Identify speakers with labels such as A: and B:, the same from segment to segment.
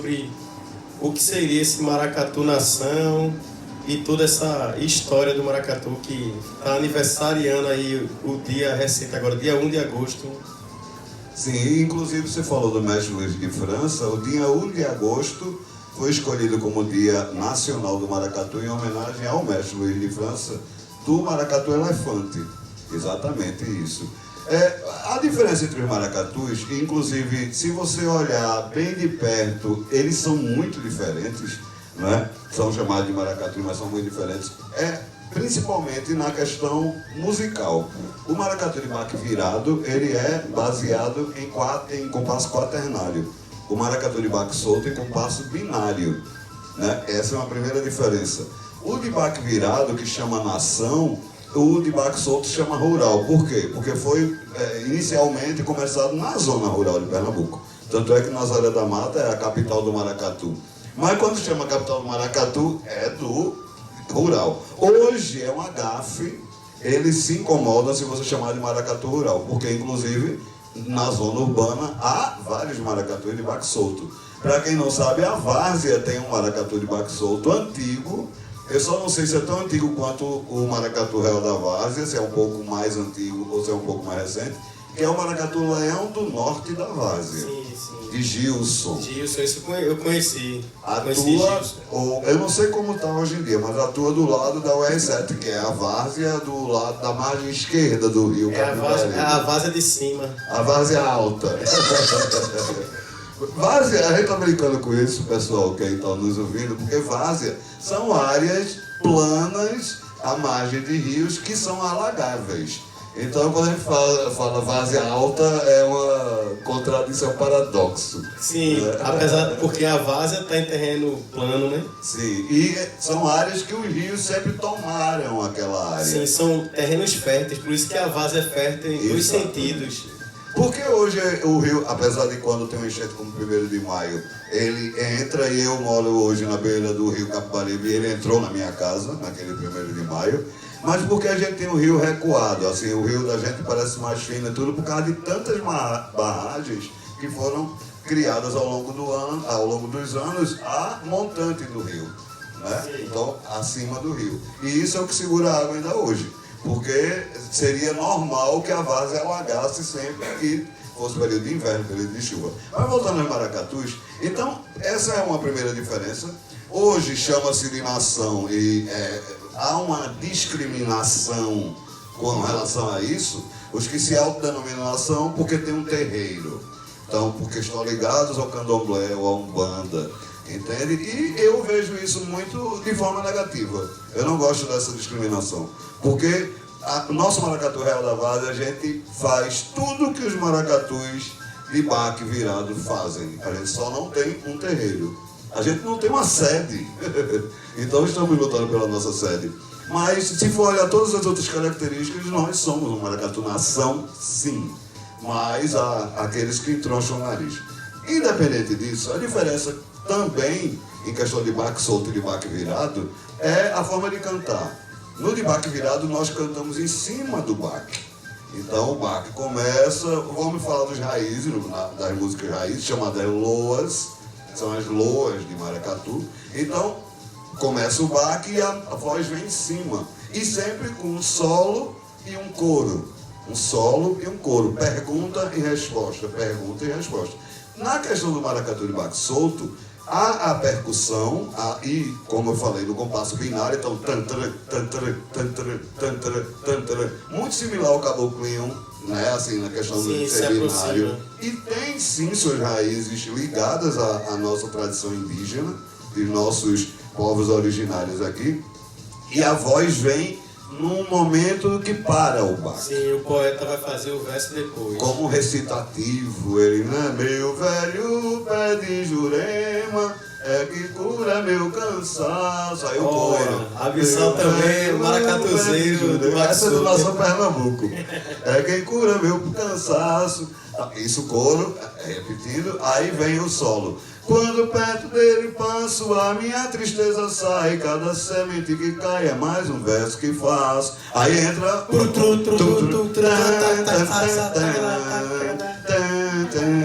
A: sobre o que seria esse Maracatu Nação e toda essa história do maracatu que está aniversariando aí o dia recente agora, dia 1 de agosto.
B: Sim, inclusive você falou do Mestre Luiz de França, o dia 1 de agosto foi escolhido como Dia Nacional do Maracatu em homenagem ao Mestre Luiz de França do maracatu elefante. Exatamente isso. A diferença entre os maracatus, inclusive, se você olhar bem de perto, eles são muito diferentes, né? São chamados de maracatus, mas são muito diferentes. Principalmente na questão musical. O maracatu de baque virado, ele é baseado em compasso quaternário. O maracatu de baque solto em compasso binário, né? Essa é uma primeira diferença. O de baque virado, que chama nação, o de baque solto chama rural. Por quê? Porque foi inicialmente começado na zona rural de Pernambuco. Tanto é que Nazaré da Mata é a capital do maracatu. Mas quando chama capital do maracatu, é do rural. Hoje é uma gafe, eles se incomodam se você chamar de maracatu rural, porque inclusive na zona urbana há vários maracatus de baque solto. Para quem não sabe, a Várzea tem um maracatu de baque solto antigo. Eu só não sei se é tão antigo quanto o maracatu real da Várzea, se é um pouco mais antigo ou se é um pouco mais recente, que é o maracatu leão do norte da Várzea.
A: Sim, sim.
B: De Gilson.
A: Gilson, isso eu conheci.
B: Eu não sei como está hoje em dia, mas atua do lado da UR7, que é a Várzea do lado da margem esquerda do rio.
A: É a Várzea de cima.
B: A Várzea alta. Várzea, a gente está brincando com isso, pessoal, que está nos ouvindo, porque várzea são áreas planas à margem de rios que são alagáveis. Então, quando a gente fala várzea alta, é uma contradição, paradoxo.
A: Sim, né? Porque a várzea está em terreno plano, né?
B: Sim, e são áreas que os rios sempre tomaram aquela área.
A: Sim, são terrenos férteis, por isso que a várzea é fértil em dois sentidos.
B: Porque hoje o rio, apesar de quando tem um enchente como 1º de maio, ele entra, e eu moro hoje na beira do rio Capibaribe, e ele entrou na minha casa, naquele 1º de maio, mas porque a gente tem o rio recuado, assim, o rio da gente parece mais fino e tudo, por causa de tantas barragens que foram criadas ao longo dos anos, a montante do rio, né? Então, acima do rio. E isso é o que segura a água ainda hoje. Porque seria normal que a várzea alagasse sempre que fosse período de inverno, período de chuva. Mas voltando aos maracatus, então essa é uma primeira diferença. Hoje chama-se de nação e há uma discriminação com relação a isso. Os que se autodenominam nação porque tem um terreiro, então porque estão ligados ao candomblé ou à umbanda. Entende? E eu vejo isso muito de forma negativa. Eu não gosto dessa discriminação. Porque o nosso maracatu real da Várzea, a gente faz tudo que os maracatus de baque virado fazem. A gente só não tem um terreiro. A gente não tem uma sede. Então estamos lutando pela nossa sede. Mas se for olhar todas as outras características, nós somos um maracatu nação, sim. Mas há aqueles que entroncham o nariz. Independente disso, a diferença também, em questão de baque solto e de baque virado, é a forma de cantar. No de baque virado, nós cantamos em cima do baque. Então, o baque começa, vamos falar dos raízes, das músicas raízes, chamadas loas, são as loas de maracatu. Então, começa o baque e a voz vem em cima. E sempre com um solo e um coro. Um solo e um coro. Pergunta e resposta, pergunta e resposta. Na questão do maracatu de baque solto, há a percussão, e como eu falei, no compasso binário, então muito similar ao caboclinho, né, assim, na questão do ser binário. E tem sim suas raízes ligadas à nossa tradição indígena, de nossos povos originários aqui, e a voz vem num momento que para o baque.
A: Sim, o poeta vai fazer o verso depois.
B: Como recitativo, ele, né? Meu velho pé de Jurema é que cura meu cansaço. Aí o coro.
A: Abissal também, o maracatuzeiro do
B: essa é do nosso Pernambuco. É quem cura meu cansaço. Isso, coro, repetindo, aí vem o solo. Quando perto dele passo, a minha tristeza sai. Cada semente que cai é mais um verso que faço. Aí entra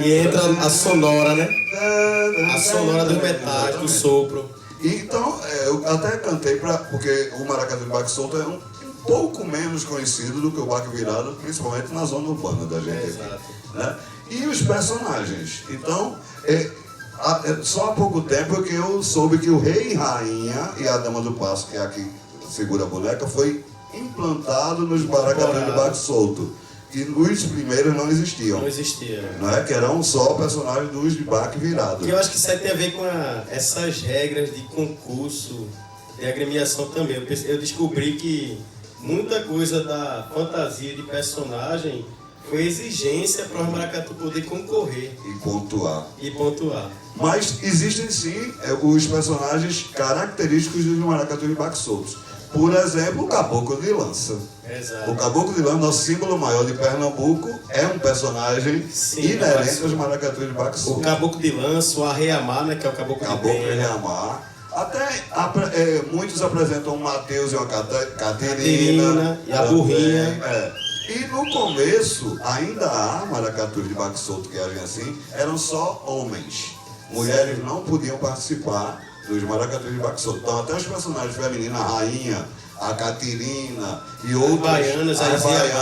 A: E entra a sonora, né? A sonora dos metais, do sopro.
B: Então, eu até cantei porque o maracatu de baque solto é um pouco menos conhecido do que o baque virado, principalmente na zona urbana da gente aqui, né? E os personagens. Então, só há pouco tempo que eu soube que o rei e rainha e a dama do passo, que é a que segura a boneca, foi implantado nos maracatus de baque solto. E os primeiros não existiam.
A: Não existia.
B: Não é? Que eram só personagens dos de baque virado.
A: E eu acho que isso aí tem a ver com essas regras de concurso, de agremiação também. Eu descobri que muita coisa da fantasia de personagem foi exigência para os maracatu poder concorrer.
B: E pontuar. Mas existem sim os personagens característicos dos maracatu de baque soltos. Por exemplo, o caboclo de lança.
A: Exato.
B: O caboclo de lança, nosso símbolo maior de Pernambuco, é um personagem inerente aos maracatu de baque solto.
A: O caboclo de lança, o arreamar, né, que é o caboclo de
B: arreamar. Até muitos apresentam um Mateus e uma Caterina
A: e a burrinha.
B: E no começo, ainda há maracatu de baque solto que agem assim, eram só homens. Mulheres não podiam participar dos maracatu de baque solto. Então até os personagens femininos, a rainha, a Caterina e outras,
A: baianas, as baianas,